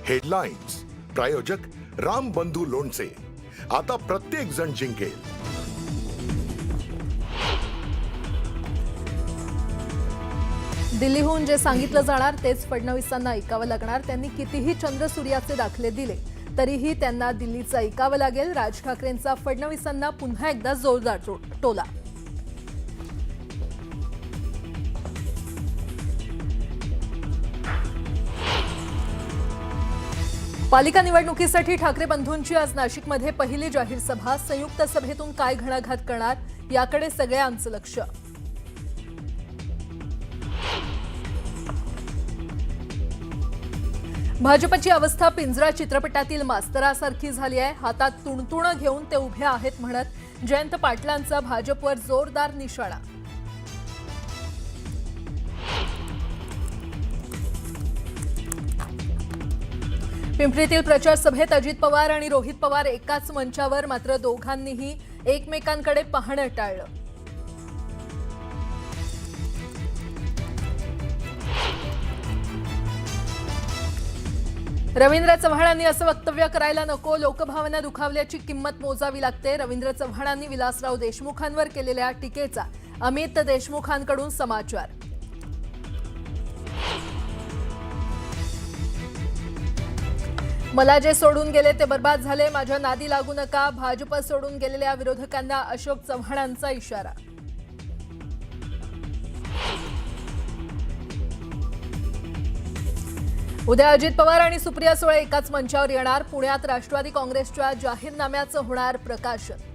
Headlines प्रायोजक राम बंधू लोणचे. आता प्रत्येक जण जिंकेल. दिल्लीहून जे सांगितलं जाणार तेच फडणवीसांना ऐकावं लागणार. त्यांनी कितीही चंद्रसूर्याचे दाखले दिले तरीही त्यांना दिल्लीचं ऐकावं लागेल. राज ठाकरेंचा फडणवीसांना पुन्हा एकदा जोरदार टोला. पालिका निवडणुकीसाठी ठाकरे बंधूंची आज नाशिकमध्ये पहिली जाहीर सभा. संयुक्त सभेतून काय घणाघात करणार याकडे सगळ्यांचं लक्ष. भाजपची अवस्था पिंजरा चित्रपटातील मास्तरासारखी झाली आहे. हातात तुणतुणं घेऊन ते उभे आहेत म्हणत जयंत पाटलांचा भाजपवर जोरदार निशाणा. पिंपरीतील प्रचार सभेत अजित पवार आणि रोहित पवार एकाच मंचावर, मात्र दोघांनीही एकमेकांकडे पाहणं टाळलं. रवींद्र चव्हाणांनी असं वक्तव्य करायला नको. लोकभावना दुखावल्याची किंमत मोजावी लागते. रवींद्र चव्हाणांनी विलासराव देशमुखांवर केलेल्या टीकेचा अमित देशमुखांकडून समाचार. मला जे सोडून गेले ते बर्बाद झाले. माझ्या नादी लागू नका. भाजप सोडून गेलेल्या विरोधकांना अशोक चव्हाणांचा इशारा. उद्या अजित पवार आणि सुप्रिया सुळे एकाच मंचावर येणार. पुण्यात राष्ट्रवादी काँग्रेसच्या जाहीरनाम्याचं होणार प्रकाशन.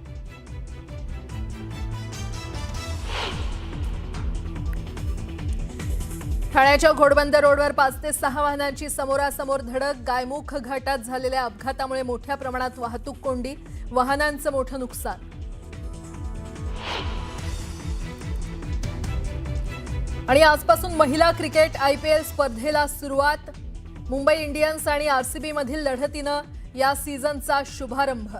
ठाण्याच्या घोडबंदर रोडवर 5 ते 6 वाहनांची समोरासमोर धडक. गायमुख घाटात झालेल्या अपघातामुळे मोठ्या प्रमाणात वाहतूक कोंडी, वाहनांचं मोठं नुकसान. आणि आजपासून महिला क्रिकेट IPL स्पर्धेला सुरुवात. मुंबई इंडियन्स आणि RCB मधील लढतीनं या सीझनचा शुभारंभ.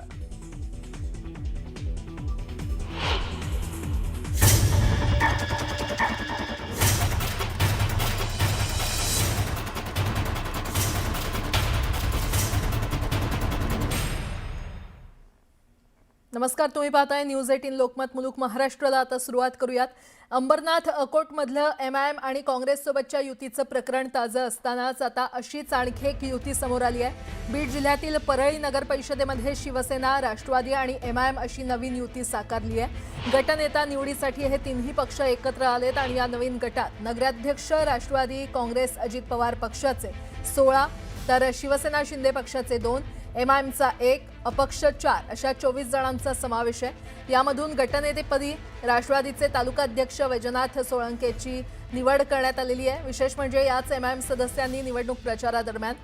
नमस्कार, तुम्ही पाहताय न्यूज 18 लोकमत मुलुक महाराष्ट्राला. आता सुरुवात करूयात. अंबरनाथ अकोटमधलं MIM आणि काँग्रेससोबतच्या युतीचं प्रकरण ताजं असतानाच आता अशीच आणखी एक युती समोर आली आहे. बीड जिल्ह्यातील परळी नगर परिषदेमध्ये शिवसेना, राष्ट्रवादी आणि MIM अशी नवीन युती साकारली आहे. गटनेता निवडीसाठी हे तिन्ही पक्ष एकत्र आलेत आणि या नवीन गटात नगराध्यक्ष राष्ट्रवादी काँग्रेस अजित पवार पक्षाचे 16, तर शिवसेना शिंदे पक्षाचे 2, MIMचा 1, अपक्ष 4 अशा 24 जणांचा समावेश आहे. यामधून गटनेतेपदी राष्ट्रवादीचे तालुकाध्यक्ष वैजनाथ सोळंकेची निवड करण्यात आलेली आहे. विशेष म्हणजे याच MIM सदस्यांनी निवडणूक प्रचारादरम्यान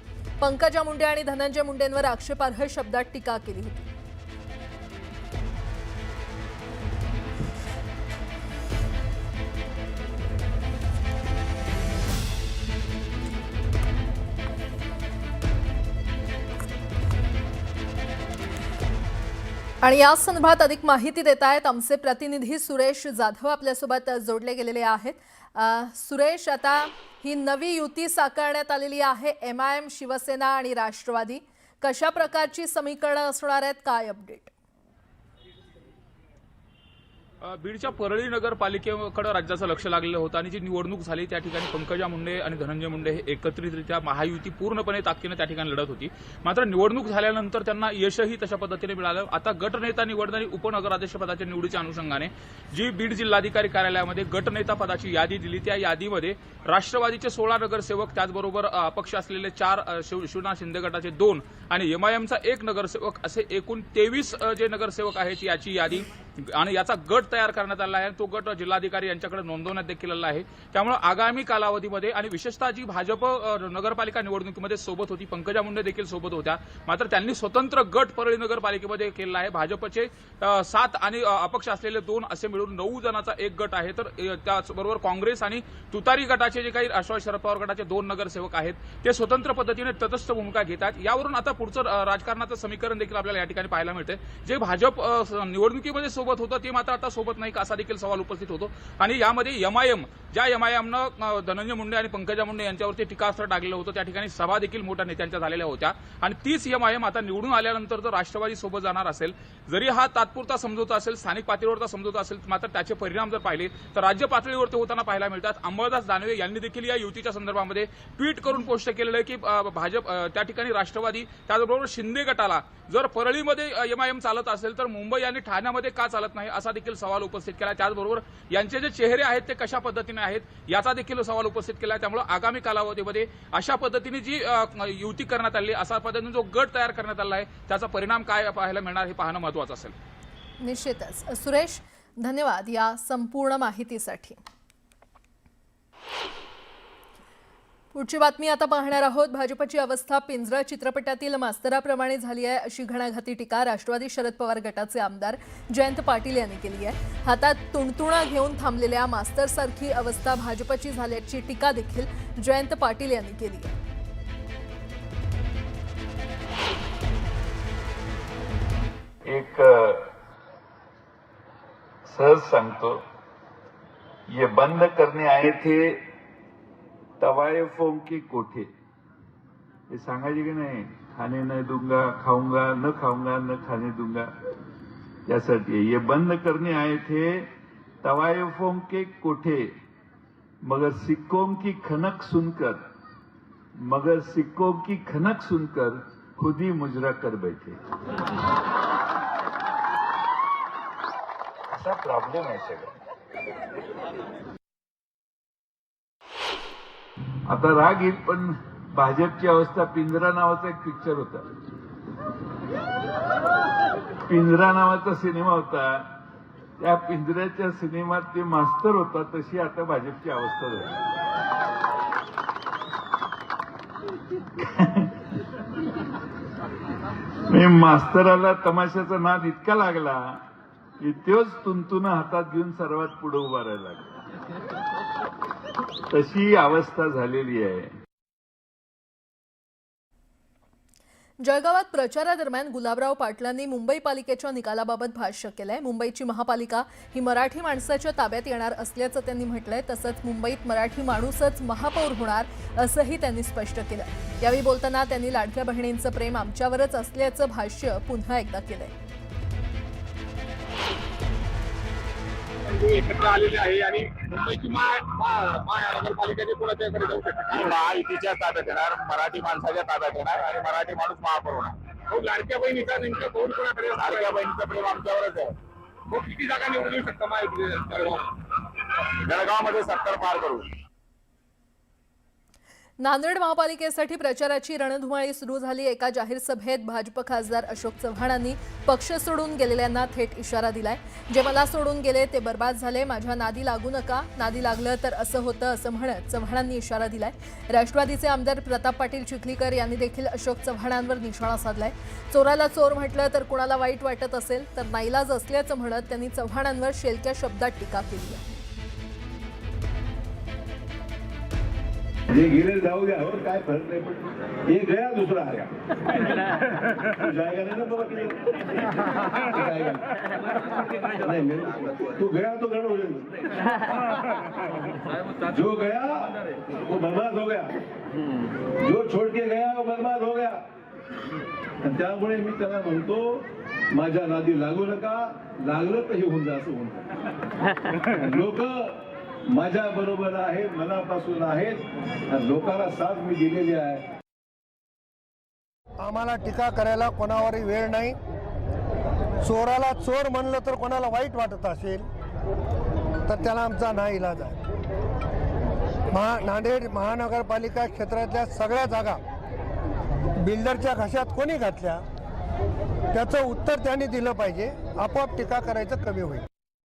पंकजा मुंडे आणि धनंजय मुंडेंवर आक्षेपार्ह शब्दात टीका केली होती. आणि या संदर्भात अधिक माहिती देत आहेत आमचे प्रतिनिधी सुरेश जाधव आपल्यासोबत जोडले गेलेले आहेत. सुरेश, आता ही नवी युती साकारण्यात आलेली आहे MIM, शिवसेना आणि राष्ट्रवादी. कशा प्रकारची समीकरणं असणार आहेत, काय अपडेट? बीडच्या परळी नगरपालिकेकडे राज्याचं लक्ष लागलेलं होतं आणि जी निवडणूक झाली त्या ठिकाणी पंकजा मुंडे आणि धनंजय मुंडे हे एकत्रितरित्या महायुती पूर्णपणे ताकदीने त्या ठिकाणी लढत होती. मात्र निवडणूक झाल्यानंतर त्यांना यशही तशा पद्धतीने मिळालं. आता गटनेता निवड आणि उपनगराध्यक्षपदाच्या निवडीच्या अनुषंगाने जी बीड जिल्हाधिकारी कार्यालयामध्ये गटनेता पदाची यादी दिली, त्या यादीमध्ये राष्ट्रवादीचे 16 नगरसेवक, त्याचबरोबर अपक्ष असलेले 4, शिवसेना शिंदे गटाचे 2 आणि MIMचा 1 नगरसेवक असे एकूण 23 जे नगरसेवक आहेत याची यादी आणि याचा गट तयार करण्यात आला आहे. तो गट जिल्हाधिकारी यांच्याकडे नोंदवण्यात देखील आला आहे. त्यामुळे आगामी कालावधीमध्ये आणि विशेषतः जी भाजप नगरपालिका निवडणुकीमध्ये सोबत होती, पंकजा मुंडे देखील सोबत होत्या, मात्र त्यांनी स्वतंत्र गट परळी नगरपालिकेमध्ये केलेला आहे. भाजपचे 7 आणि अपक्ष असलेले 2 असे मिळून 9 जणांचा एक गट आहे. तर त्याचबरोबर काँग्रेस आणि तुतारी गटाचे जे काही राष्ट्रवादी शरद पवार गटाचे 2 नगरसेवक आहेत ते स्वतंत्र पद्धतीने तटस्थ भूमिका घेतात. यावरून आता पुढचं राजकारणाचं समीकरण देखील आपल्याला या ठिकाणी पाहायला मिळते. जे भाजप निवडणुकीमध्ये सोबत होतं ते मात्र आता सोबत नाही का असा देखील सवाल उपस्थित होतो. आणि यामध्ये एमआयएम ज्या एमआयएमनं धनंजय मुंडे आणि पंकजा मुंडे यांच्यावरती टीकास्त्र टाकलं होतं त्या ठिकाणी सभा देखील मोठ्या नेत्यांच्या झालेल्या होत्या आणि तीच एमआयएम आता निवडून आल्यानंतर जर राष्ट्रवादी सोबत जाणार असेल, जरी हा तात्पुरता समझोता असेल, स्थानिक पातळीवरचा समझोता असेल, मात्र त्याचे परिणाम जर पाहिले तर राज्य पातळीवरती होताना पाहायला मिळतात. अंबादास दानवे यांनी देखील या युतीच्या संदर्भामध्ये ट्विट करून पोस्ट केलेलं आहे की भाजप त्या ठिकाणी राष्ट्रवादी त्याचबरोबर शिंदे गटाला जर परळीमध्ये एमआयएम चालत असेल तर मुंबई आणि ठाण्यामध्ये का चालत नाही असा देखील सवाल उपस्थित केला. त्याचबरोबर यांचे जे चेहरे आहेत ते कशा पद्धतीने आहेत याचा देखील सवाल उपस्थित केला. त्यामुळे आगामी कालावधीमध्ये अशा पद्धतीने जी युती करण्यात आली, अशा पद्धतीने जो गट तयार करण्यात आला आहे त्याचा परिणाम काय पाहायला मिळणार हे पाहणं महत्त्वाचं असेल. निश्चितच. सुरेश, धन्यवाद या संपूर्ण माहितीसाठी. पुढची बातमी आता पाहणार आहोत. भाजपची अवस्था पिंजरा चित्रपटातील मास्तराप्रमाणे झाली आहे अशी घणाघाती टीका राष्ट्रवादी शरद पवार गटाचे आमदार जयंत पाटील यांनी केली आहे. हातात तुणतुणा घेऊन थांबलेल्या मास्तरसारखी अवस्था भाजपची झाल्याची टीका देखील जयंत पाटील यांनी केली आहे. एक सहज सांगतो, ये बंद करने आए थे तवायफों के कोठे. हे सांगायचे की नाही, खाने न दूंगा खाऊंगा न खाऊंगा न खाने दूंगा, यासाठी ये बंद करने आए थे तवायफों के कोठे, मगर सिक्कों की खनक सुनकर खुद ही मुजरा कर बैठे. असा प्रॉब्लेम आहे सगळं. आता राग येईल, पण भाजपची अवस्था पिंजरा नावाचा एक पिक्चर होता. पिंजरा नावाचा सिनेमा होता. त्या पिंजऱ्याच्या सिनेमात ते मास्तर होता, तशी आता भाजपची अवस्था झाली. मास्तराला तमाशाचा नाद इतका लागला की तोच तुंतुन हातात घेऊन सर्वात पुढे उभा राहायला लागला. तशी अवस्था झालेली आहे. जळगावात प्रचारादरम्यान गुलाबराव पाटलांनी मुंबई पालिकेच्या निकालाबाबत भाष्य केलंय. मुंबईची महापालिका ही मराठी माणसाच्या ताब्यात येणार असल्याचं त्यांनी म्हटलंय. तसंच मुंबईत मराठी माणूसच महापौर होणार असंही त्यांनी स्पष्ट केलं. यावेळी बोलताना त्यांनी लाडक्या बहिणींचं प्रेम आमच्यावरच असल्याचं भाष्य पुन्हा एकदा केलंय. एकत्र आलेले आहे आणि मुंबईची महानगरपालिकेने कोणाच्याकडे जाऊ शकते. महायुतीच्या ताब्यात येणार, मराठी माणसाच्या ताब्यात येणार आणि मराठी माणूस महापौर होणार. लाडक्या बहिणीचा नेमका कौल कोणाकडे? लाडक्या बहिणीचं प्रेम आमच्यावरच आहे. मग किती जागा निवडून येऊ शकता महायुती? जळगावमध्ये 70 पार करू. नांदेड महापालिकेसाठी प्रचाराची रणधुमाळी सुरू झाली. एका जाहीर सभेत भाजप खासदार अशोक चव्हाणांनी पक्ष सोडून गेलेल्यांना थेट इशारा दिलाय. जे मला सोडून गेले ते बर्बाद झाले, माझ्या नादी लागू नका, नादी लागलं तर असं होतं असं म्हणत चव्हाणांनी इशारा दिलाय. राष्ट्रवादीचे आमदार प्रताप पाटील चिखलीकर यांनी देखील अशोक चव्हाणांवर निशाणा साधलाय. चोराला चोर म्हटलं तर कुणाला वाईट वाटत असेल तर नाईलाज असल्याचं म्हणत त्यांनी चव्हाणांवर शेलक्या शब्दात टीका केली आहे. ये गिरे जाओ गया और काय फर्क नहीं पड़ता. ये गया दूसरा आया. तू जाएगा नहीं ना बाबा के लिए. नहीं मेरे तू गया तो गड़बड़ हो जाएगी. जो गया वो बर्बाद हो गया. जो छोड़ के गया वो बर्बाद हो गया. त्यामुळे मी त्याला म्हणतो, माझ्या नादी लागू नका, लागलं तर हे होऊन जा असं म्हणतो. लोक माझ्या बरोबर आहेत, मनापासून आहेत, लोकांना साथ मी दिलेली आहे. आम्हाला टीका करायला कोणावरही वेळ नाही. चोराला चोर म्हणलं तर कोणाला वाईट वाटत असेल तर त्याला आमचा नाईलाज आहे. नांदेड महानगरपालिका क्षेत्रातल्या सगळ्या जागा बिल्डरच्या घशात कोणी घातल्या त्याचं उत्तर त्यांनी दिलं पाहिजे. आपोआप टीका करायचं कमी होईल.